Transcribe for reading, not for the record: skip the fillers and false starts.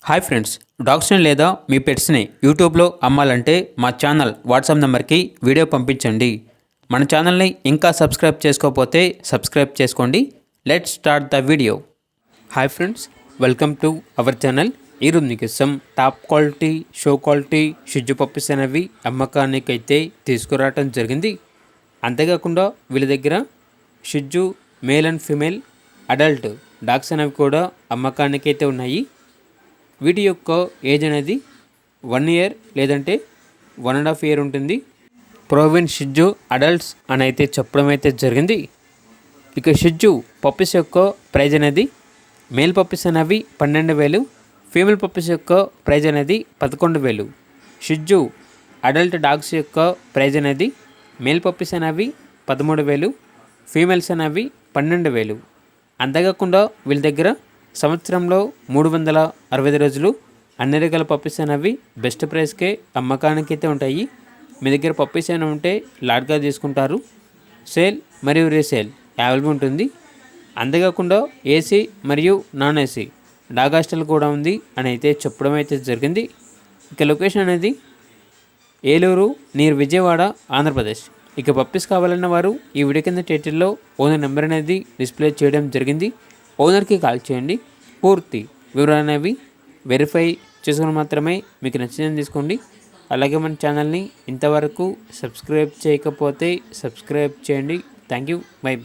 Hi friends, డాగ్స్ని లేదా మీ పెట్స్ని యూట్యూబ్లో అమ్మాలంటే మా ఛానల్ వాట్సాప్ నెంబర్కి వీడియో పంపించండి. మన ఛానల్ని ఇంకా సబ్స్క్రైబ్ చేసుకోకపోతే సబ్స్క్రైబ్ చేసుకోండి. Let's start the video. Hi friends, welcome to our channel. ఈరోజు మీకోసం టాప్ క్వాలిటీ, షో క్వాలిటీ షిజ్జు పప్పీస్ అనేవి అమ్మకానికైతే తీసుకురావటం జరిగింది. అంతేకాకుండా వీళ్ళ దగ్గర షిజ్జు male and female adult dogs అనేవి కూడా అమ్మకానికైతే ఉన్నాయి. వీటి యొక్క ఏజ్ అనేది 1 ఇయర్ లేదంటే 1.5 ఇయర్ ఉంటుంది. ప్రోవిన్ షిజ్జు అడల్ట్స్ అని అయితే చెప్పడం అయితే జరిగింది. ఇక షిజ్జు పప్పీస్ యొక్క ప్రైజ్ అనేది మేల్ పప్పీస్ అనేవి 12,000, ఫీమేల్ పప్పీస్ యొక్క ప్రైజ్ అనేది 11,000. షిజ్జు అడల్ట్ డాగ్స్ యొక్క ప్రైజ్ అనేది మేల్ పప్పీస్ అనేవి 13,000, ఫీమేల్స్ అనేవి 12,000. అంతేకాకుండా వీళ్ళ దగ్గర సంవత్సరంలో 365 రోజులు అన్ని రకాల పప్పీస్ అనేవి బెస్ట్ ప్రైస్కే అమ్మకానికి అయితే ఉంటాయి. మీ దగ్గర పప్పీస్ అయినా ఉంటే లాట్గా తీసుకుంటారు. సేల్ మరియు రీసేల్ అవైలబుల్ ఉంటుంది. అంతేకాకుండా ఏసీ మరియు నాన్ ఏసీ డాగ్ హాస్టల్ కూడా ఉంది అని అయితే చెప్పడం అయితే జరిగింది. ఇక లొకేషన్ అనేది ఏలూరు నియర్ విజయవాడ, ఆంధ్రప్రదేశ్. ఇక పప్పీస్ కావాలన్న వారు ఈ వీడియో కింద టైటిల్లో ఓనర్ నెంబర్ అనేది డిస్ప్లే చేయడం జరిగింది. ఓనర్కి కాల్ చేయండి. పూర్తి వివరాలు అనేవి వెరిఫై చేసుకుని మాత్రమే మీకు నచ్చిందని తీసుకోండి. అలాగే మన ఛానల్ని ఇంతవరకు సబ్స్క్రైబ్ చేయకపోతే సబ్స్క్రైబ్ చేయండి. Thank you. బై.